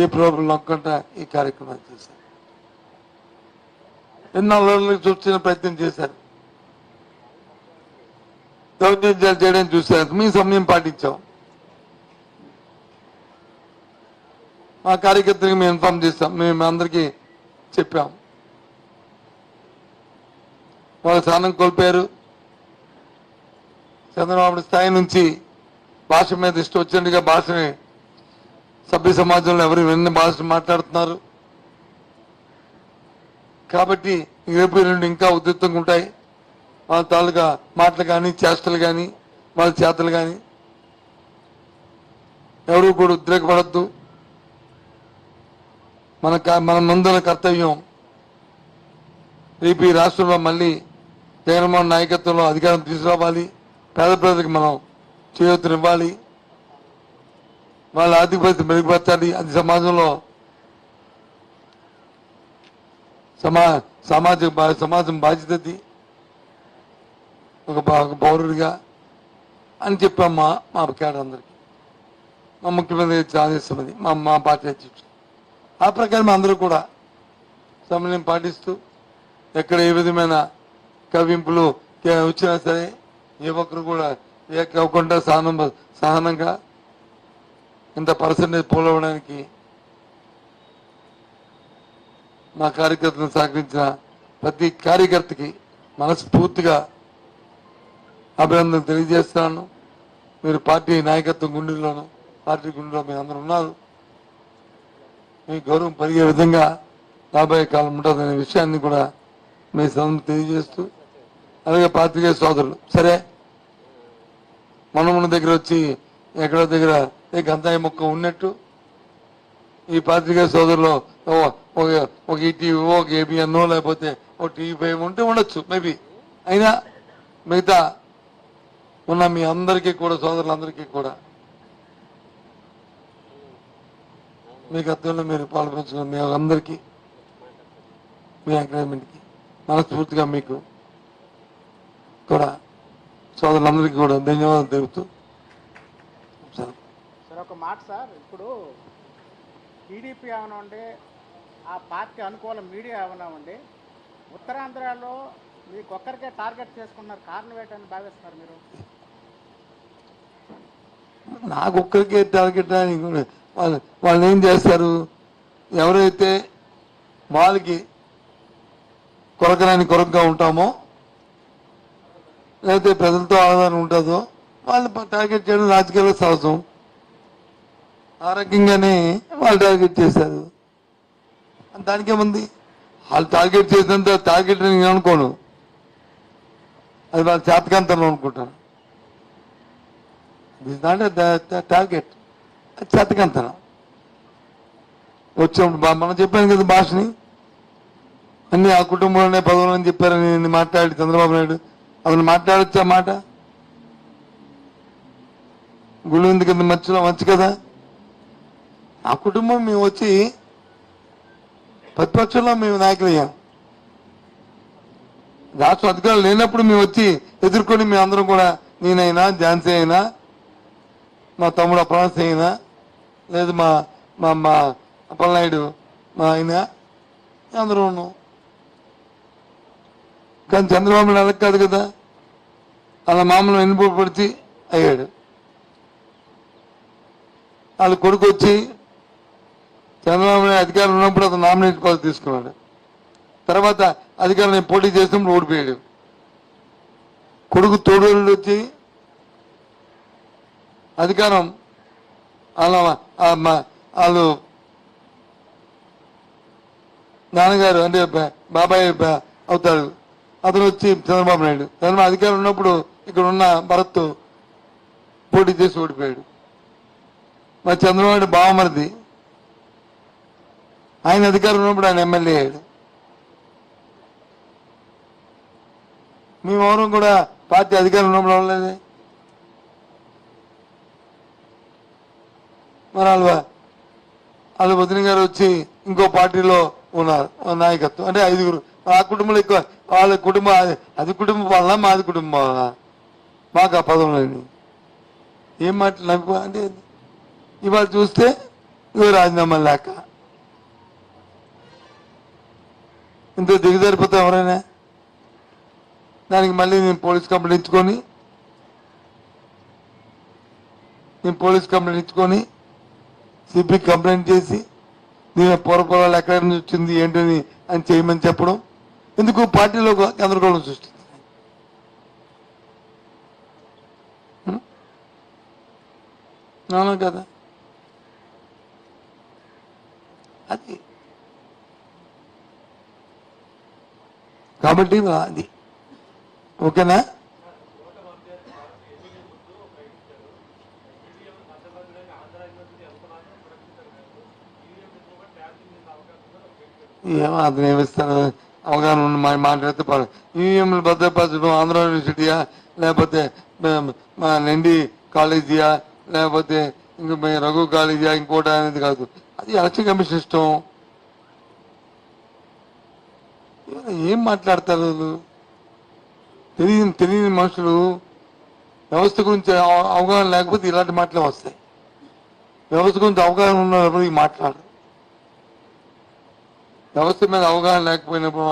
ఏ problem నొక్కుండా ఈ కార్యక్రమాలు చేశారు. ఎన్నో రోజులకు చూసిన ప్రయత్నం చేశారు. దౌర్జన్యాలు చేయడానికి చూశారు. మీ సమయం పాటించాం. మా కార్యకర్తలకు మేము ఇన్ఫార్మ్ చేస్తాం. మేము అందరికీ చెప్పాం. వాళ్ళు స్థానం కోల్పోయారు. చంద్రబాబు స్థాయి నుంచి భాష మీద ఇష్టం వచ్చినట్టుగా భాషని సభ్య సమాజంలో ఎవరు విన్న భాష మాట్లాడుతున్నారు. కాబట్టి రేపు రెండు ఇంకా ఉధృతంగా ఉంటాయి. వాళ్ళ తాలూకా మాటలు కానీ చేష్టలు కానీ వాళ్ళ చేతలు కానీ ఎవరు కూడా ఉద్రేకపడద్దు. మన ముందున్న కర్తవ్యం రేపు ఈ రాష్ట్రంలో మళ్ళీ జగన్మోహన్ నాయకత్వంలో అధికారం తీసుకురావాలి. పేద ప్రజలకు మనం చేయూతనివ్వాలి. వాళ్ళ ఆర్థిక పరిస్థితి మెరుగుపరచాలి. అది సమాజంలో సమాజం బాధ్యతది ఒక పౌరుడిగా అని చెప్పామ్మా మా కేడర్ అందరికీ. మా ముఖ్యమంత్రి ఆదేశం అది, మా పార్టీ అధ్యక్షుడు. ఆ ప్రకారం అందరూ కూడా సమన్వయం పాటిస్తూ ఎక్కడ ఏ విధమైన కవింపులు వచ్చినా సరే ఏ ఒక్కరు కూడా ఏకవ్వకుండా సహనంగా ఇంత పర్సెంటేజ్ పోలవడానికి మా కార్యకర్తలను సహకరించిన ప్రతి కార్యకర్తకి మనస్ఫూర్తిగా అభినందనలు తెలియజేస్తున్నాను. మీరు పార్టీ నాయకత్వం గుండెల్లోనూ పార్టీ గుండెలో మీరు అందరూ ఉన్నారు. మీ గౌరవం పెరిగే విధంగా రాబోయే కాలం ఉంటుందనే విషయాన్ని కూడా మీ సందర్భంగా తెలియజేస్తూ, అలాగే పాత్రికేయ సోదరులు సరే మన దగ్గర వచ్చి ఎక్కడో దగ్గర గంతాయి మొక్క ఉన్నట్టు ఈ పాత్రికేయ సోదరులు ఒక ఈటీవీ ఒక ఏబిఎన్ లేకపోతే ఒక టీవీ5 ఉంటే ఉండొచ్చు మేబీ. అయినా మిగతా ఉన్న మీ అందరికీ కూడా సోదరులందరికీ కూడా మీ గతంలో మీరు పాల్పంచుకున్న మీ అందరికీ మీ ఎంకరేజ్మెంట్కి మనస్ఫూర్తిగా మీకు కూడా సోదరులందరికీ కూడా ధన్యవాదాలు తెలుపుతూ సార్ ఒక మాట సార్, ఇప్పుడు టీడీపీ అవనండి ఆ పార్టీ అనుకూల మీడియా అవనామండి ఉత్తరాంధ్రలో మీకు ఒక్కరికే టార్గెట్ చేసుకున్నారు. కారణం ఏంటని భావిస్తున్నారు మీరు? నాకు ఒక్కరికే టార్గెట్ అని వాళ్ళు ఏం చేస్తారు? ఎవరైతే వాళ్ళకి కొరకగా ఉంటామో లేకపోతే ప్రజలతో ఆధారం ఉంటుందో వాళ్ళు టార్గెట్ చేయడం రాజకీయాల్లో సహజం. ఆ రకంగానే వాళ్ళు టార్గెట్ చేశారు. దానికేముంది? వాళ్ళు టార్గెట్ చేసినంత టార్గెట్ నేను అనుకోను, అది వాళ్ళ చేతకాంతంలో అనుకుంటాను. టార్గెట్ అది చేతకాంతనం. వచ్చినప్పుడు మనం చెప్పాను కదా భాషని అన్ని ఆ కుటుంబంలోనే పదవులు అని చెప్పారని మాట్లాడి చంద్రబాబు నాయుడు అతను మాట్లాడొచ్చా మాట? గుళ్ళు ఉంది కింద మధ్యలో మంచి కదా. ఆ కుటుంబం మేము వచ్చి ప్రతిపక్షంలో మేము నాయకులు అయ్యాం. రాష్ట్ర అధికారులు లేనప్పుడు మేము వచ్చి ఎదుర్కొని మేము అందరం కూడా నేనైనా ఝాన్సీ అయినా మా తమ్ముడు అప్రాన్స్ అయినా లేదు మా మా అప్పలనాయుడు మా ఆయన అందరూ ఉన్నాం. కానీ చంద్రబాబు నాయుడు కాదు కదా, అలా మామూలు వెన్నుపడిచి అయ్యాడు. వాళ్ళ కొడుకు వచ్చి చంద్రబాబు నాయుడు అధికారం ఉన్నప్పుడు అతను నామినేట్ పదవి తీసుకున్నాడు. తర్వాత అధికారులు పోటీ చేసినప్పుడు ఓడిపోయాడు. కొడుకు తోడు వచ్చి అధికారం వాళ్ళు నాన్నగారు అంటే బాబాయ్ అవుతాడు. అతను వచ్చి చంద్రబాబు నాయుడు అధికారం ఉన్నప్పుడు ఇక్కడ ఉన్న భరత్ పోటీ చేసి ఓడిపోయాడు. మరి చంద్రబాబు నాయుడు బావమరిది, ఆయన అధికారం ఉన్నప్పుడు ఆయన ఎమ్మెల్యే అయ్యాడు. మేమెవరం కూడా పార్టీ అధికారం ఉన్నప్పుడు అవ్వలేదే. మరి వాళ్ళ వదిన గారు వచ్చి ఇంకో పార్టీలో ఉన్నారు నాయకత్వం. అంటే 5గురు ఆ కుటుంబంలో ఎక్కువ వాళ్ళ కుటుంబం అది కుటుంబం వాళ్ళ మాది కుటుంబం వాళ్ళ మాకు ఆ పదవులని ఏం మాటలు నవ్వు అంటే ఇవాళ చూస్తే ఇదో రాజీనామా లేక ఇంత దిగజారిపోతే ఎవరైనా దానికి మళ్ళీ నేను పోలీస్ కంప్లైంట్ ఇచ్చుకొని సిపి కంప్లైంట్ చేసి దీని పొరపొరాలు ఎక్కడి నుంచి వచ్చింది ఏంటని అని చేయమని చెప్పడం ఎందుకు పార్టీలో గందరగోళం సృష్టించింది. అవునా కదా అది కాబట్టి అది ఓకేనా. ఏమో అతను ఏమిస్తాను అవగాహన ఉన్న మాట్లాడితే ఈవీఎంలు భద్రపరచడం ఆంధ్ర యూనివర్సిటీయా లేకపోతే మా నెండి కాలేజీయా లేకపోతే ఇంకా రఘు కాలేజీయా ఇంకోటి అనేది కాదు, అది ఎలక్షన్ కమిషన్ ఇష్టం. ఏం మాట్లాడతారు తెలియని మనుషులు. వ్యవస్థ గురించి అవగాహన లేకపోతే ఇలాంటి మాటలే వస్తాయి. వ్యవస్థ గురించి అవగాహన ఉన్నప్పుడు ఈ మాట్లాడరు. వ్యవస్థ మీద అవగాహన లేకపోయినప్పుడు